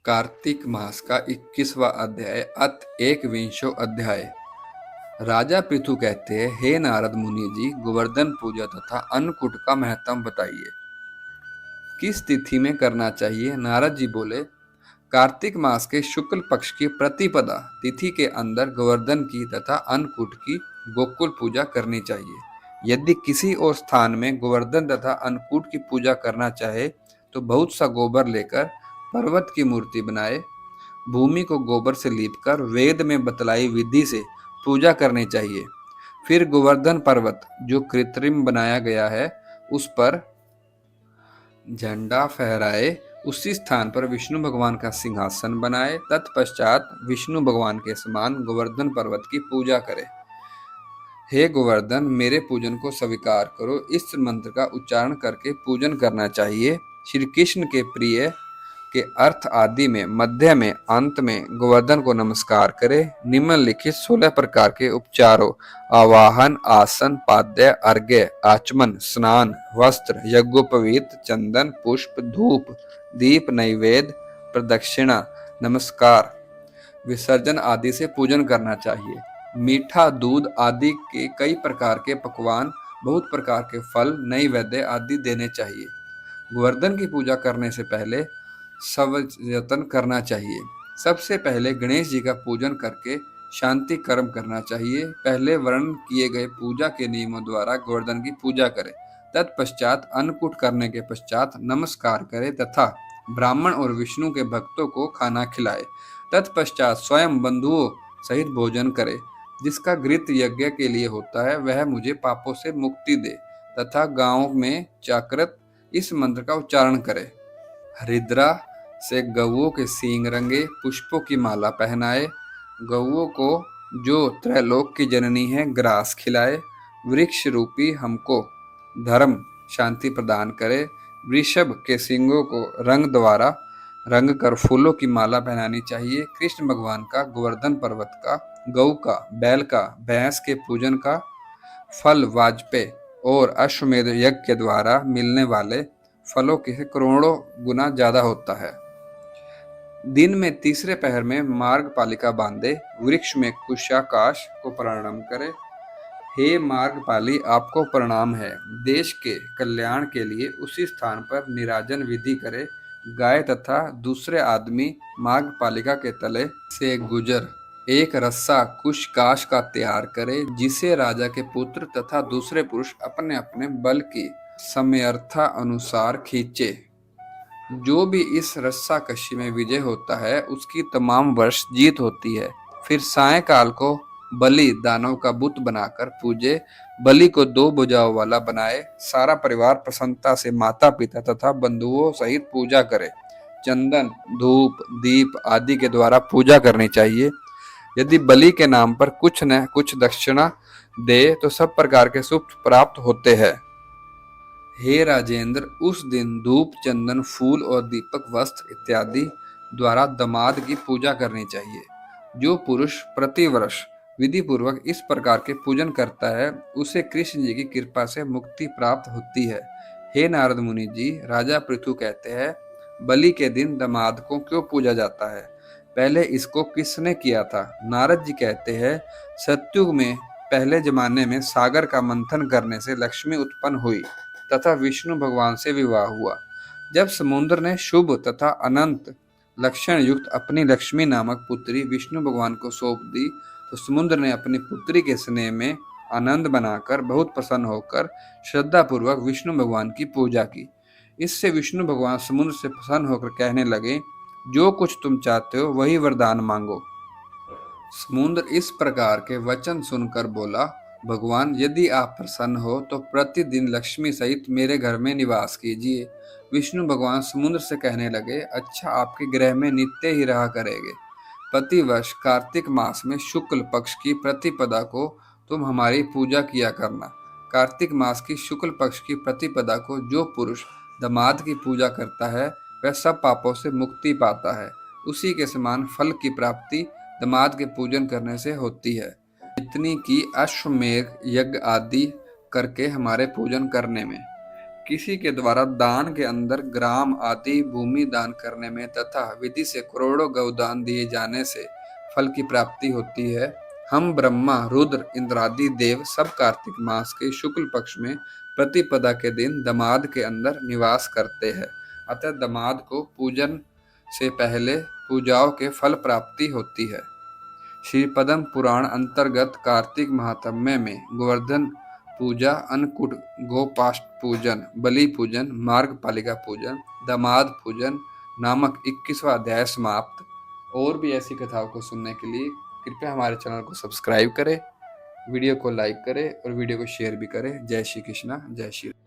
कार्तिक मास का 21वां अध्याय अत 21वां अध्याय। राजा पृथु कहते हैं, हे नारद मुनि जी, गोवर्धन पूजा तथा अन्नकूट का महत्व बताइए। किस तिथि में करना चाहिए? नारद जी बोले, कार्तिक मास के शुक्ल पक्ष की प्रतिपदा तिथि के अंदर गोवर्धन की तथा अन्नकूट की गोकुल पूजा करनी चाहिए। यदि किसी और स्थान में गोवर्धन तथा अन्नकूट की पूजा करना चाहे तो बहुत सा गोबर लेकर पर्वत की मूर्ति बनाए, भूमि को गोबर से लीपकर वेद में बतलाई विधि से पूजा करनी चाहिए। फिर गोवर्धन पर्वत जो कृत्रिम बनाया गया है उस पर झंडा फहराए, उसी स्थान पर विष्णु भगवान का सिंहासन बनाए। तत्पश्चात विष्णु भगवान के समान गोवर्धन पर्वत की पूजा करे। हे गोवर्धन, मेरे पूजन को स्वीकार करो। इस मंत्र का उच्चारण करके पूजन करना चाहिए। श्री कृष्ण के प्रिय के अर्थ आदि में, मध्य में, अंत में गोवर्धन को नमस्कार करे। निम्नलिखित 16 प्रकार के उपचारों आवाहन, आसन, पाद्य, अर्घ्य, आचमन, स्नान, वस्त्र, यज्ञोपवीत, चंदन, पुष्प, धूप, दीप, नैवेद्य, प्रदक्षिणा, नमस्कार, विसर्जन आदि से पूजन करना चाहिए। मीठा, दूध आदि के कई प्रकार के पकवान, बहुत प्रकार के फल, नैवेद्य आदि देने चाहिए। गोवर्धन की पूजा करने से पहले सब यत्न करना चाहिए। सबसे पहले गणेश जी का पूजन करके शांति कर्म करना चाहिए। पहले वर्णन किए गए पूजा के नियमों द्वारा गोवर्धन की पूजा करें। तत्पश्चात अन्नकूट करने के पश्चात नमस्कार करें तथा ब्राह्मण और विष्णु के भक्तों को खाना खिलाए। तत्पश्चात स्वयं बंधुओं सहित भोजन करे। जिसका घृत यज्ञ के लिए होता है वह मुझे पापों से मुक्ति दे तथा गांव में जाकृत इस मंत्र का उच्चारण करे। हरिद्रा से गौओं के सींग रंगे, पुष्पों की माला पहनाए, गौओं को जो त्रैलोक की जननी है ग्रास खिलाए, वृक्ष रूपी हमको धर्म शांति प्रदान करे। वृषभ के सींगों को रंग द्वारा रंग कर फूलों की माला पहनानी चाहिए। कृष्ण भगवान का, गोवर्धन पर्वत का, गौ का, बैल का, भैंस के पूजन का फल वाजपेय और अश्वमेध यज्ञ के द्वारा मिलने वाले फलों के करोड़ों गुना ज्यादा होता है। दिन में तीसरे पहर में मार्गपालिका बांधे, वृक्ष में कुशाकाश को प्रणाम करे। हे मार्गपाली, आपको प्रणाम है। देश के कल्याण के लिए उसी स्थान पर निराजन विधि करे। गाय तथा दूसरे आदमी मार्गपालिका के तले से गुजर एक रस्सा कुशकाश का तैयार करे, जिसे राजा के पुत्र तथा दूसरे पुरुष अपने अपने बल की समर्था अनुसार खींचे। जो भी इस रस्सा कशी में विजय होता है उसकी तमाम वर्ष जीत होती है। फिर सायंकाल को बलि दानव का बुत बनाकर पूजे। बलि को 2 भुजाओं वाला बनाए। सारा परिवार प्रसन्नता से माता पिता तथा बंधुओं सहित पूजा करे। चंदन, धूप, दीप आदि के द्वारा पूजा करनी चाहिए। यदि बलि के नाम पर कुछ न कुछ दक्षिणा दे तो सब प्रकार के सुख प्राप्त होते हैं। हे राजेंद्र, उस दिन धूप, चंदन, फूल और दीपक, वस्त्र इत्यादि द्वारा दामाद की पूजा करनी चाहिए। जो पुरुष प्रतिवर्ष विधि पूर्वक इस प्रकार के पूजन करता है उसे कृष्ण जी की कृपा से मुक्ति प्राप्त होती है। हे नारद मुनि जी, राजा पृथु कहते हैं, बलि के दिन दामाद को क्यों पूजा जाता है? पहले इसको किसने किया था? नारद जी कहते हैं, सतयुग में पहले जमाने में सागर का मंथन करने से लक्ष्मी उत्पन्न हुई तथा विष्णु भगवान से विवाह हुआ। जब समुद्र ने शुभ तथा अनंत लक्षण युक्त अपनी लक्ष्मी नामक पुत्री विष्णु भगवान को सौंप दी तो समुद्र ने अपनी पुत्री के स्नेह में आनंद बनाकर बहुत प्रसन्न होकर श्रद्धा पूर्वक विष्णु भगवान की पूजा की। इससे विष्णु भगवान समुद्र से प्रसन्न होकर कहने लगे, जो कुछ तुम चाहते हो वही वरदान मांगो। समुद्र इस प्रकार के वचन सुनकर बोला, भगवान, यदि आप प्रसन्न हो तो प्रतिदिन लक्ष्मी सहित मेरे घर में निवास कीजिए। विष्णु भगवान समुद्र से कहने लगे, अच्छा, आपके गृह में नित्य ही रहा करेंगे। प्रतिवर्ष कार्तिक मास में शुक्ल पक्ष की प्रतिपदा को तुम हमारी पूजा किया करना। कार्तिक मास की शुक्ल पक्ष की प्रतिपदा को जो पुरुष दामाद की पूजा करता है वह सब पापों से मुक्ति पाता है। उसी के समान फल की प्राप्ति दामाद के पूजन करने से होती है, जितनी की अश्वमेध यज्ञ आदि करके हमारे पूजन करने में। किसी के द्वारा दान के अंदर ग्राम आदि भूमि दान करने में तथा विधि से करोड़ों गौदान दिए जाने से फल की प्राप्ति होती है। हम ब्रह्मा, रुद्र, इंद्रादि देव सब कार्तिक मास के शुक्ल पक्ष में प्रतिपदा के दिन दमाद के अंदर निवास करते हैं। अतः दमाद को पूजन से पहले पूजाओं के फल प्राप्ति होती है। श्री पद्म पुराण अंतर्गत कार्तिक महात्म्य में गोवर्धन पूजा, अन्नकूट, गोपाष्ट पूजन, बलि पूजन, मार्गपालिका पूजन, दमाद पूजन नामक 21वां अध्याय समाप्त। और भी ऐसी कथाओं को सुनने के लिए कृपया हमारे चैनल को सब्सक्राइब करें, वीडियो को लाइक करें और वीडियो को शेयर भी करें। जय श्री कृष्णा, जय श्री